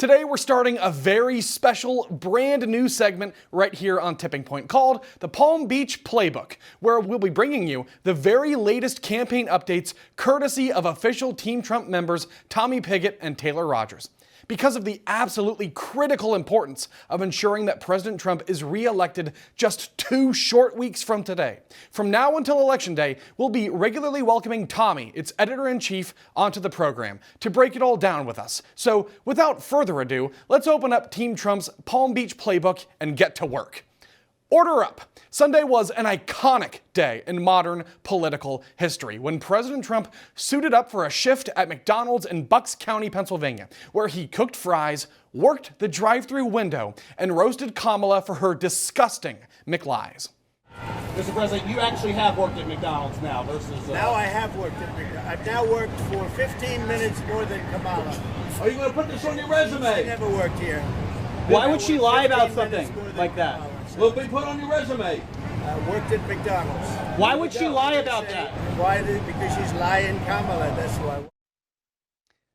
Today we're starting a very special brand new segment right here on Tipping Point called the Palm Beach Playbook, where we'll be bringing you the very latest campaign updates courtesy of official Team Trump members Tommy Pigott and Taylor Rogers. Because of the absolutely critical importance of ensuring that President Trump is re-elected just 2 short weeks from today. From now until Election Day, we'll be regularly welcoming Tommy, its editor-in-chief, onto the program to break it all down with us. So without further ado, let's open up Team Trump's Palm Beach Playbook and get to work. Order up! Sunday was an iconic day in modern political history when President Trump suited up for a shift at McDonald's in Bucks County, Pennsylvania, where he cooked fries, worked the drive-thru window, and roasted Kamala for her disgusting McLies. Mr. President, you actually have worked at McDonald's now versus... Now I have worked at McDonald's. I've now worked for 15 minutes more than Kamala. Are you going to put this on your resume? I never worked here. Why would she lie about something like that? Kamala. Will be put on your resume. Worked at McDonald's. Why would she lie about that? Why? Because she's lying Kamala, that's why.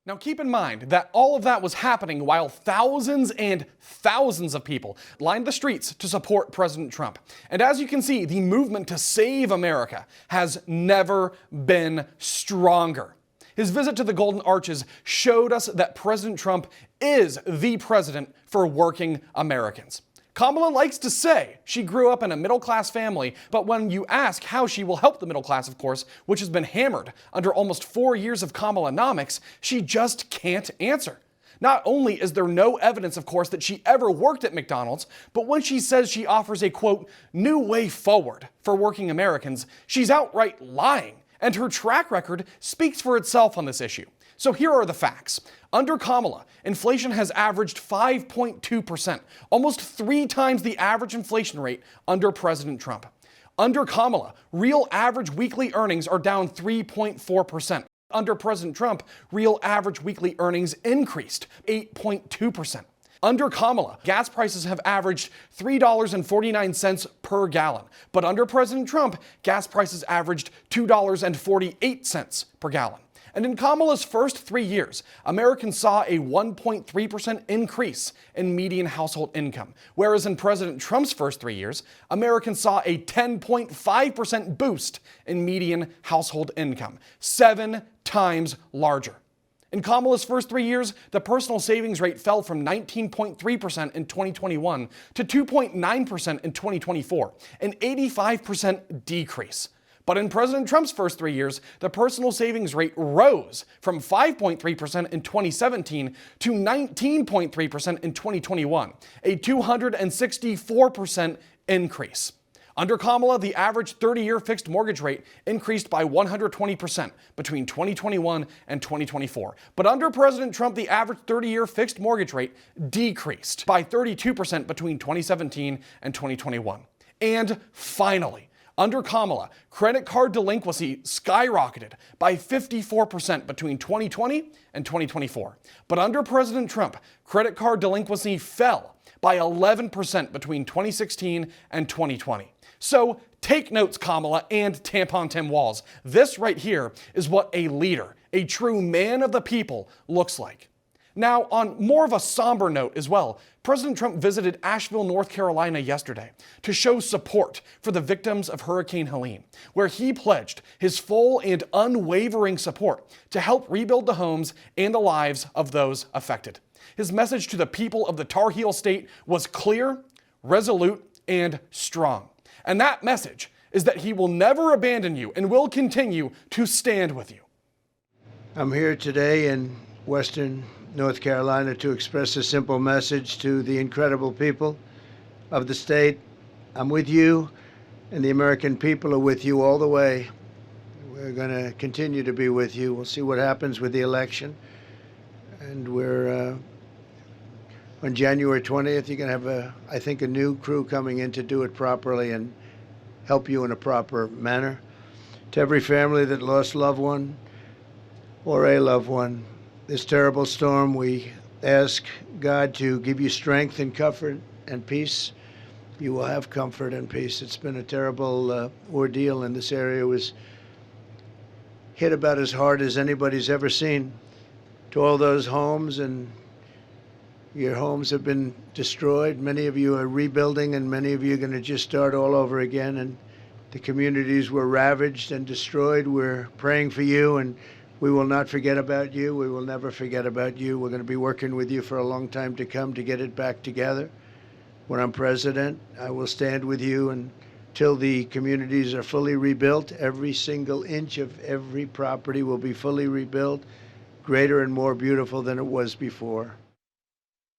Now keep in mind that all of that was happening while thousands and thousands of people lined the streets to support President Trump. And as you can see, the movement to save America has never been stronger. His visit to the Golden Arches showed us that President Trump is the president for working Americans. Kamala likes to say she grew up in a middle-class family, but when you ask how she will help the middle class, of course, which has been hammered under almost 4 years of Kamalanomics, she just can't answer. Not only is there no evidence, of course, that she ever worked at McDonald's, but when she says she offers a, quote, new way forward for working Americans, she's outright lying, and her track record speaks for itself on this issue. So here are the facts. Under Kamala, inflation has averaged 5.2%, almost 3 times the average inflation rate under President Trump. Under Kamala, real average weekly earnings are down 3.4%. Under President Trump, real average weekly earnings increased 8.2%. Under Kamala, gas prices have averaged $3.49 per gallon. But under President Trump, gas prices averaged $2.48 per gallon. And in Kamala's first 3 years, Americans saw a 1.3% increase in median household income, whereas in President Trump's first 3 years, Americans saw a 10.5% boost in median household income, 7 times larger. In Kamala's first 3 years, the personal savings rate fell from 19.3% in 2021 to 2.9% in 2024, an 85% decrease. But in President Trump's first 3 years, the personal savings rate rose from 5.3% in 2017 to 19.3% in 2021, a 264% increase. Under Kamala, the average 30-year fixed mortgage rate increased by 120% between 2021 and 2024. But under President Trump, the average 30-year fixed mortgage rate decreased by 32% between 2017 and 2021. And finally, under Kamala, credit card delinquency skyrocketed by 54% between 2020 and 2024. But under President Trump, credit card delinquency fell by 11% between 2016 and 2020. So take notes, Kamala and Tampon Tim Walz. This right here is what a leader, a true man of the people, looks like. Now, on more of a somber note as well, President Trump visited Asheville, North Carolina yesterday to show support for the victims of Hurricane Helene, where he pledged his full and unwavering support to help rebuild the homes and the lives of those affected. His message to the people of the Tar Heel State was clear, resolute, and strong. And that message is that he will never abandon you and will continue to stand with you. I'm here today in Western North Carolina to express a simple message to the incredible people of the state. I'm with you, and the American people are with you all the way. We're going to continue to be with you. We'll see what happens with the election. And we're, on January 20th, you're going to have, I think, a new crew coming in to do it properly and help you in a proper manner. To every family that lost a loved one or a loved one, this terrible storm, we ask God to give you strength and comfort and peace. You will have comfort and peace. It's been a terrible ordeal, and this area was hit about as hard as anybody's ever seen. To all those homes and Your homes have been destroyed. Many of you are rebuilding, and many of you are going to just start all over again. And the communities were ravaged and destroyed. We're praying for you, and we will not forget about you. We will never forget about you. We're going to be working with you for a long time to come to get it back together. When I'm president, I will stand with you until the communities are fully rebuilt. Every single inch of every property will be fully rebuilt, greater and more beautiful than it was before.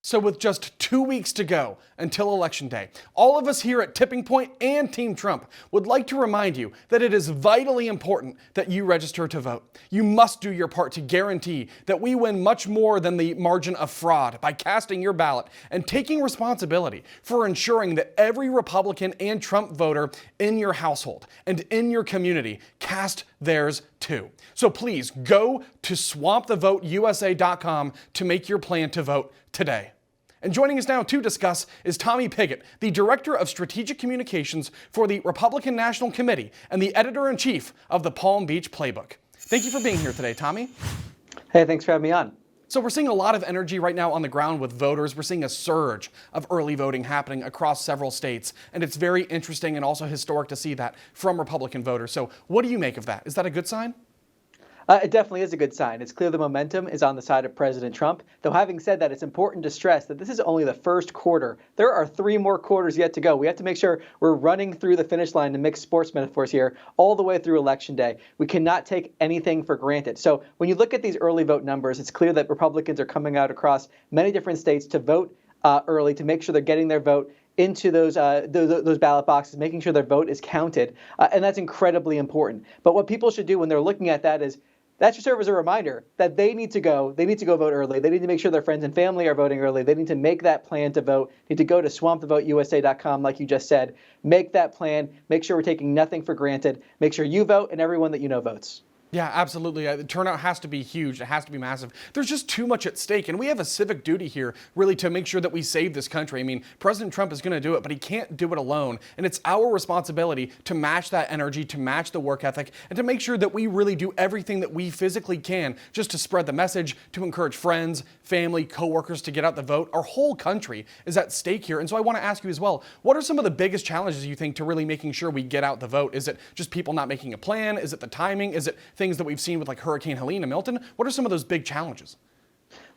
So with just 2 weeks to go until Election Day, all of us here at Tipping Point and Team Trump would like to remind you that it is vitally important that you register to vote. You must do your part to guarantee that we win much more than the margin of fraud by casting your ballot and taking responsibility for ensuring that every Republican and Trump voter in your household and in your community cast theirs too. So please go to swampthevoteusa.com to make your plan to vote today. And joining us now to discuss is Tommy Pigott, the Director of Strategic Communications for the Republican National Committee and the Editor-in-Chief of the Palm Beach Playbook. Thank you for being here today, Tommy. Hey, thanks for having me on. So we're seeing a lot of energy right now on the ground with voters. We're seeing a surge of early voting happening across several states, and it's very interesting and also historic to see that from Republican voters. So what do you make of that? Is that a good sign? It definitely is a good sign. It's clear the momentum is on the side of President Trump. Though having said that, it's important to stress that this is only the first quarter. There are 3 more quarters yet to go. We have to make sure we're running through the finish line, to mix sports metaphors here, all the way through Election Day. We cannot take anything for granted. So when you look at these early vote numbers, it's clear that Republicans are coming out across many different states to vote early, to make sure they're getting their vote into those ballot boxes, making sure their vote is counted. And that's incredibly important. But what people should do when they're looking at that is, that should serve as a reminder that they need to go vote early. They need to make sure their friends and family are voting early. They need to make that plan to vote. They need to go to swampthevoteusa.com, like you just said. Make that plan. Make sure we're taking nothing for granted. Make sure you vote and everyone that you know votes. Yeah, absolutely. The turnout has to be huge. It has to be massive. There's just too much at stake, and we have a civic duty here, really, to make sure that we save this country. I mean, President Trump is going to do it, but he can't do it alone, and it's our responsibility to match that energy, to match the work ethic, and to make sure that we really do everything that we physically can just to spread the message, to encourage friends, family, coworkers to get out the vote. Our whole country is at stake here, and so I want to ask you as well, what are some of the biggest challenges you think to really making sure we get out the vote? Is it just people not making a plan? Is it the timing? Is it things that we've seen with like Hurricane Helene and Milton? What are some of those big challenges?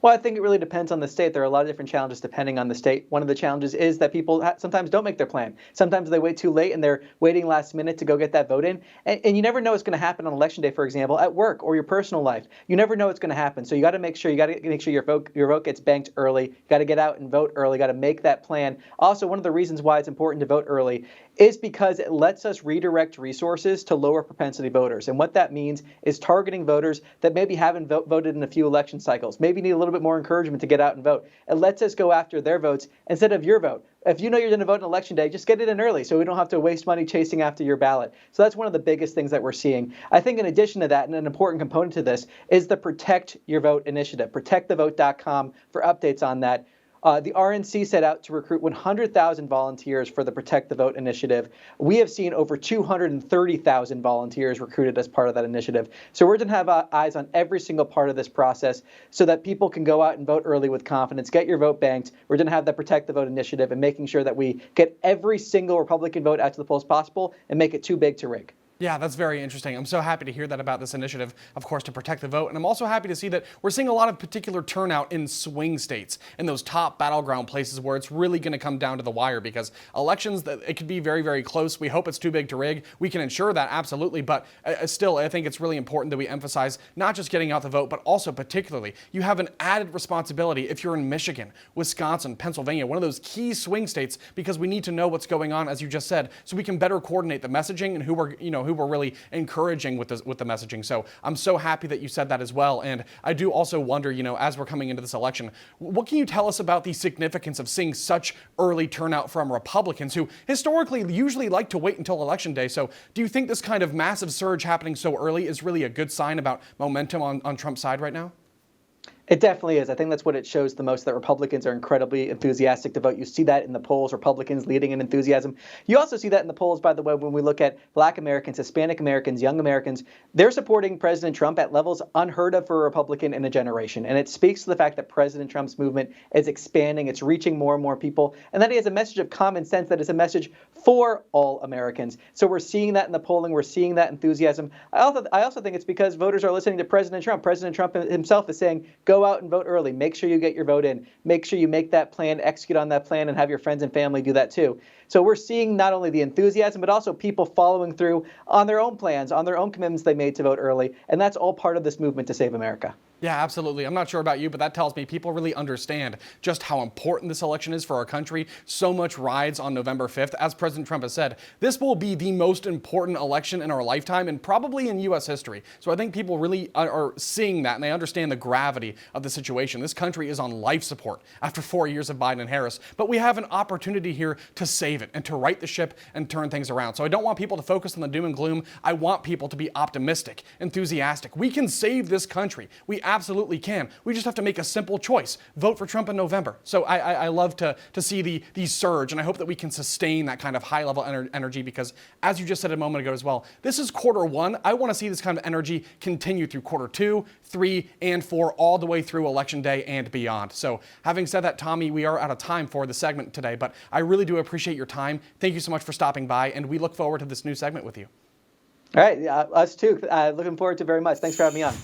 Well, I think it really depends on the state. There are a lot of different challenges depending on the state. One of the challenges is that people sometimes don't make their plan. Sometimes they wait too late and they're waiting last minute to go get that vote in. And you never know what's going to happen on Election Day, for example, at work or your personal life. You never know what's going to happen. So you got to make sure your vote gets banked early. You got to get out and vote early. Got to make that plan. Also, one of the reasons why it's important to vote early is because it lets us redirect resources to lower propensity voters. And what that means is targeting voters that maybe haven't voted in a few election cycles, maybe need a little bit more encouragement to get out and vote. It lets us go after their votes instead of your vote. If you know you're going to vote on Election Day, just get it in early so we don't have to waste money chasing after your ballot. So that's one of the biggest things that we're seeing. I think in addition to that, and an important component to this, is the Protect Your Vote initiative. ProtectTheVote.com for updates on that. The RNC set out to recruit 100,000 volunteers for the Protect the Vote initiative. We have seen over 230,000 volunteers recruited as part of that initiative. So we're going to have eyes on every single part of this process so that people can go out and vote early with confidence, get your vote banked. We're going to have the Protect the Vote initiative and making sure that we get every single Republican vote out to the polls possible and make it too big to rig. Yeah, that's very interesting. I'm so happy to hear that about this initiative, of course, to protect the vote. And I'm also happy to see that we're seeing a lot of particular turnout in swing states, in those top battleground places where it's really going to come down to the wire, because elections, it could be very, very close. We hope it's too big to rig. We can ensure that, absolutely. But still, I think it's really important that we emphasize not just getting out the vote, but also particularly you have an added responsibility if you're in Michigan, Wisconsin, Pennsylvania, one of those key swing states, because we need to know what's going on, as you just said, so we can better coordinate the messaging and who we're really encouraging with the messaging. So I'm so happy that you said that as well. And I do also wonder, as we're coming into this election, what can you tell us about the significance of seeing such early turnout from Republicans who historically usually like to wait until Election Day? So do you think this kind of massive surge happening so early is really a good sign about momentum on Trump's side right now? It definitely is. I think that's what it shows the most, that Republicans are incredibly enthusiastic to vote. You see that in the polls, Republicans leading in enthusiasm. You also see that in the polls, by the way, when we look at Black Americans, Hispanic Americans, young Americans. They're supporting President Trump at levels unheard of for a Republican in a generation. And it speaks to the fact that President Trump's movement is expanding. It's reaching more and more people. And that he has a message of common sense that is a message for all Americans. So we're seeing that in the polling. We're seeing that enthusiasm. I also think it's because voters are listening to President Trump. President Trump himself is saying, go out and vote early. Make sure you get your vote in. Make sure you make that plan, execute on that plan, and have your friends and family do that too. So we're seeing not only the enthusiasm, but also people following through on their own plans, on their own commitments they made to vote early. And that's all part of this movement to save America. Yeah, absolutely. I'm not sure about you, but that tells me people really understand just how important this election is for our country. So much rides on November 5th. As President Trump has said, this will be the most important election in our lifetime and probably in U.S. history. So I think people really are seeing that, and they understand the gravity of the situation. This country is on life support after 4 years of Biden and Harris, but we have an opportunity here to save it and to right the ship and turn things around. So I don't want people to focus on the doom and gloom. I want people to be optimistic, enthusiastic. We can save this country. We absolutely can. We just have to make a simple choice. Vote for Trump in November. So I love to see the surge, and I hope that we can sustain that kind of high-level energy because, as you just said a moment ago as well, this is quarter one. I want to see this kind of energy continue through quarter 2, 3, and 4, all the way through Election Day and beyond. So having said that, Tommy, we are out of time for the segment today, but I really do appreciate your time. Thank you so much for stopping by, and we look forward to this new segment with you. All right. Us too. Looking forward to it very much. Thanks for having me on.